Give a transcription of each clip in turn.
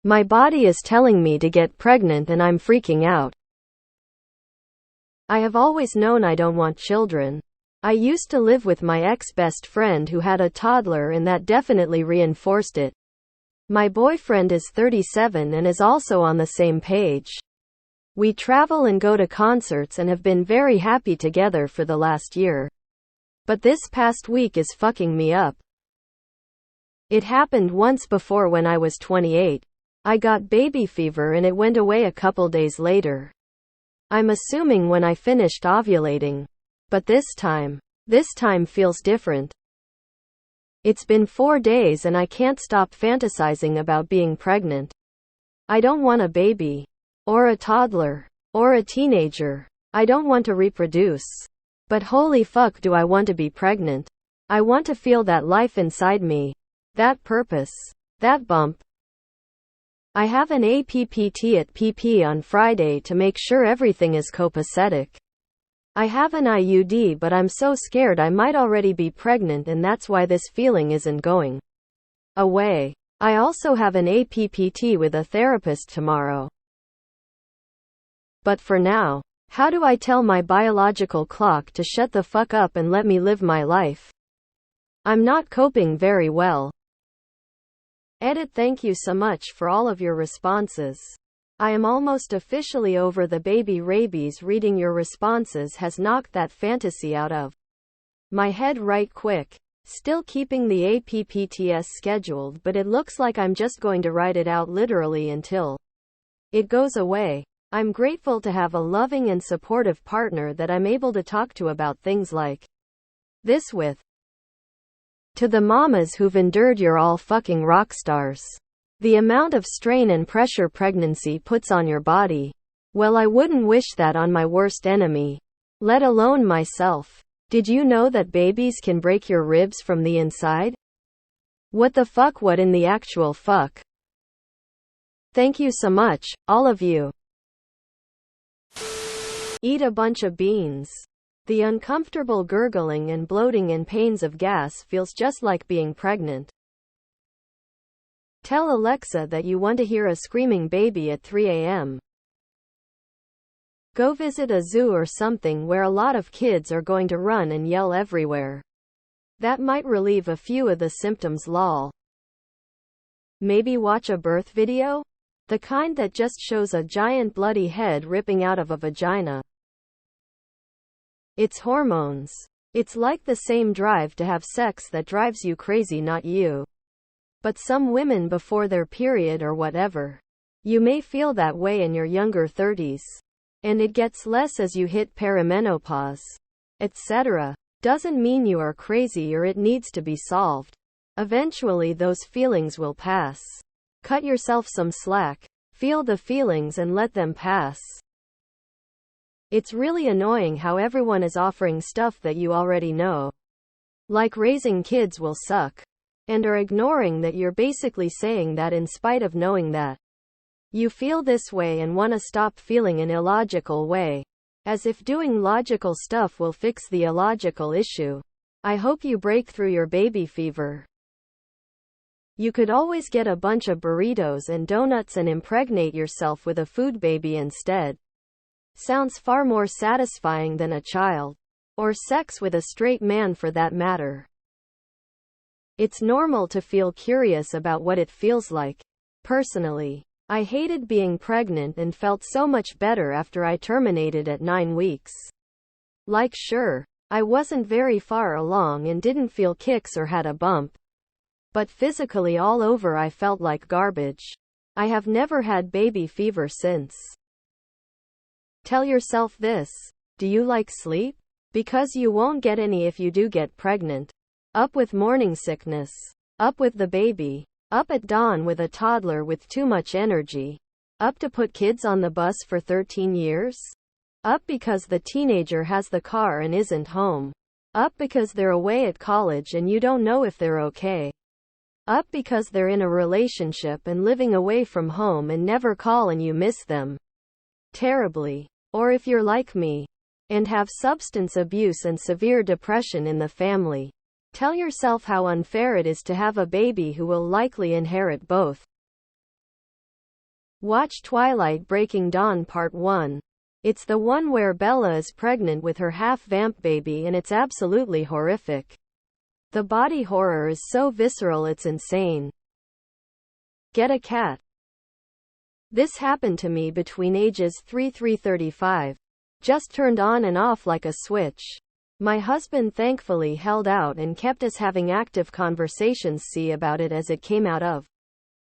My body is telling me to get pregnant and I'm freaking out. I have always known I don't want children. I used to live with my ex-best friend who had a toddler and that definitely reinforced it. My boyfriend is 37 and is also on the same page. We travel and go to concerts and have been very happy together for the last year. But this past week is fucking me up. It happened once before when I was 28. I got baby fever and it went away a couple days later. I'm assuming when I finished ovulating. But this time feels different. It's been 4 days and I can't stop fantasizing about being pregnant. I don't want a baby. Or a toddler. Or a teenager. I don't want to reproduce. But holy fuck do I want to be pregnant. I want to feel that life inside me. That purpose. That bump. I have an APPT at PP on Friday to make sure everything is copacetic. I have an IUD but I'm so scared I might already be pregnant and that's why this feeling isn't going away. I also have an APPT with a therapist tomorrow. But for now, how do I tell my biological clock to shut the fuck up and let me live my life? I'm not coping very well. Edit. Thank you so much for all of your responses. I am almost officially over the baby rabies. Reading your responses has knocked that fantasy out of my head right quick. Still keeping the APPTS scheduled, but it looks like I'm just going to write it out literally until it goes away. I'm grateful to have a loving and supportive partner that I'm able to talk to about things like this with. To the mamas who've endured, you're all fucking rock stars. The amount of strain and pressure pregnancy puts on your body. Well, I wouldn't wish that on my worst enemy. Let alone myself. Did you know that babies can break your ribs from the inside? What the fuck? What in the actual fuck? Thank you so much, all of you. Eat a bunch of beans. The uncomfortable gurgling and bloating and pains of gas feels just like being pregnant. Tell Alexa that you want to hear a screaming baby at 3 a.m. Go visit a zoo or something where a lot of kids are going to run and yell everywhere. That might relieve a few of the symptoms. Lol. Maybe watch a birth video? The kind that just shows a giant bloody head ripping out of a vagina. It's hormones. It's like the same drive to have sex that drives you crazy, not you. But some women before their period or whatever. You may feel that way in your younger 30s. And it gets less as you hit perimenopause, etc. Doesn't mean you are crazy or it needs to be solved. Eventually those feelings will pass. Cut yourself some slack. Feel the feelings and let them pass. It's really annoying how everyone is offering stuff that you already know. Like raising kids will suck. And are ignoring that you're basically saying that in spite of knowing that you feel this way and want to stop feeling an illogical way. As if doing logical stuff will fix the illogical issue. I hope you break through your baby fever. You could always get a bunch of burritos and donuts and impregnate yourself with a food baby instead. Sounds far more satisfying than a child. Or sex with a straight man for that matter. It's normal to feel curious about what it feels like. Personally, I hated being pregnant and felt so much better after I terminated at 9 weeks. Like sure, I wasn't very far along and didn't feel kicks or had a bump. But physically all over I felt like garbage. I have never had baby fever since. Tell yourself this. Do you like sleep? Because you won't get any if you do get pregnant. Up with morning sickness. Up with the baby. Up at dawn with a toddler with too much energy. Up to put kids on the bus for 13 years? Up because the teenager has the car and isn't home. Up because they're away at college and you don't know if they're okay. Up because they're in a relationship and living away from home and never call and you miss them terribly. Or if you're like me and have substance abuse and severe depression in the family. Tell yourself how unfair it is to have a baby who will likely inherit both. Watch Twilight Breaking Dawn Part 1. It's the one where Bella is pregnant with her half-vamp baby and it's absolutely horrific. The body horror is so visceral it's insane. Get a cat. This happened to me between ages 3-35. Just turned on and off like a switch. My husband thankfully held out and kept us having active conversations about it as it came out of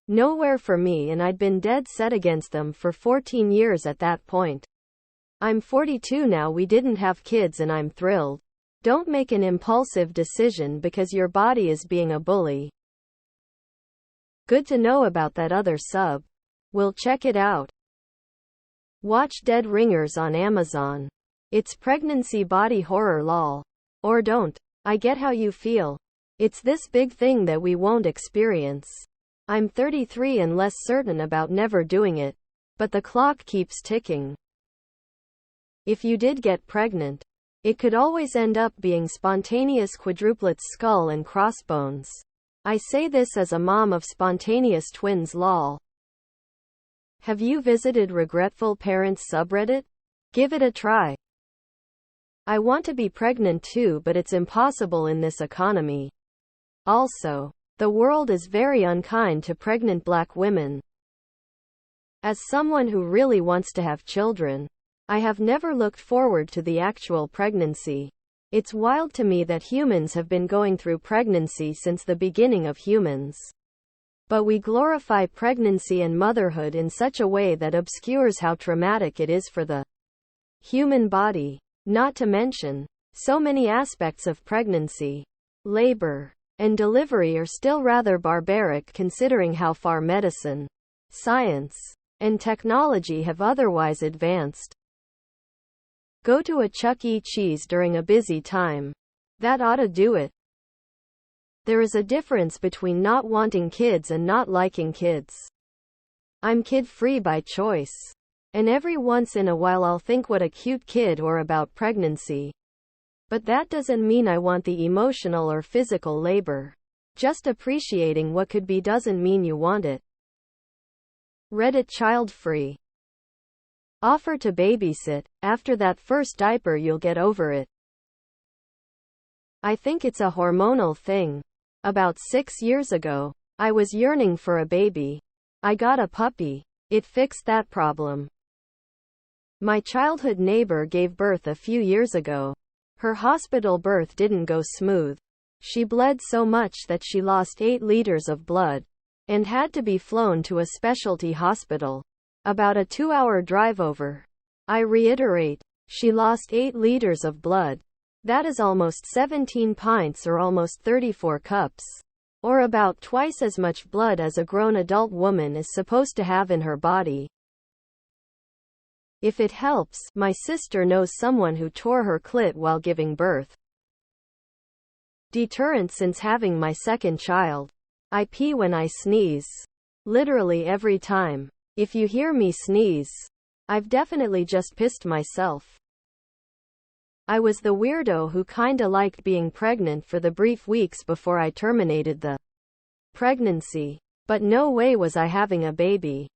nowhere for me, and I'd been dead set against them for 14 years at that point. I'm 42 now. We didn't have kids and I'm thrilled. Don't make an impulsive decision because your body is being a bully. Good to know about that other sub. We'll check it out. Watch Dead Ringers on Amazon. It's pregnancy body horror lol. Or don't. I get how you feel. It's this big thing that we won't experience. I'm 33 and less certain about never doing it. But the clock keeps ticking. If you did get pregnant, it could always end up being spontaneous quadruplets, skull and crossbones. I say this as a mom of spontaneous twins lol. Have you visited Regretful Parents subreddit? Give it a try. I want to be pregnant too, but it's impossible in this economy. Also, the world is very unkind to pregnant black women. As someone who really wants to have children, I have never looked forward to the actual pregnancy. It's wild to me that humans have been going through pregnancy since the beginning of humans. But we glorify pregnancy and motherhood in such a way that obscures how traumatic it is for the human body. Not to mention, so many aspects of pregnancy, labor, and delivery are still rather barbaric considering how far medicine, science, and technology have otherwise advanced. Go to a Chuck E. Cheese during a busy time. That ought to do it. There is a difference between not wanting kids and not liking kids. I'm kid-free by choice. And every once in a while I'll think what a cute kid or about pregnancy. But that doesn't mean I want the emotional or physical labor. Just appreciating what could be doesn't mean you want it. Reddit child-free. Offer to babysit. After that first diaper you'll get over it. I think it's a hormonal thing. About 6 years ago, I was yearning for a baby. I got a puppy. It fixed that problem. My childhood neighbor gave birth a few years ago. Her hospital birth didn't go smooth. She bled so much that she lost 8 liters of blood and had to be flown to a specialty hospital. About a 2-hour drive over. I reiterate, she lost 8 liters of blood. That is almost 17 pints or almost 34 cups. Or about twice as much blood as a grown adult woman is supposed to have in her body. If it helps, my sister knows someone who tore her clit while giving birth. Deterrent since having my second child. I pee when I sneeze. Literally every time. If you hear me sneeze, I've definitely just pissed myself. I was the weirdo who kinda liked being pregnant for the brief weeks before I terminated the pregnancy. But no way was I having a baby.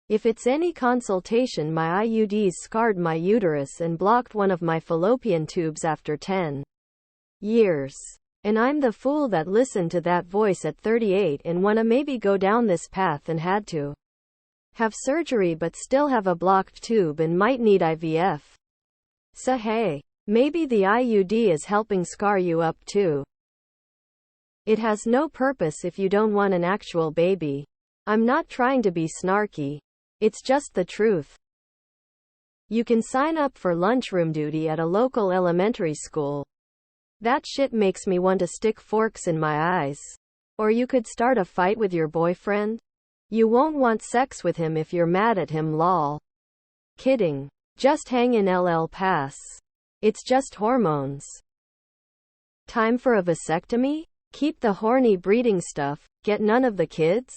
If it's any consolation, my IUDs scarred my uterus and blocked one of my fallopian tubes after 10 years. And I'm the fool that listened to that voice at 38 and wanna maybe go down this path and had to have surgery but still have a blocked tube and might need IVF. So hey, maybe the IUD is helping scar you up too. It has no purpose if you don't want an actual baby. I'm not trying to be snarky. It's just the truth. You can sign up for lunchroom duty at a local elementary school. That shit makes me want to stick forks in my eyes. Or you could start a fight with your boyfriend. You won't want sex with him if you're mad at him lol. Kidding. Just hang in LL pass. It's just hormones. Time for a vasectomy? Keep the horny breeding stuff, get none of the kids?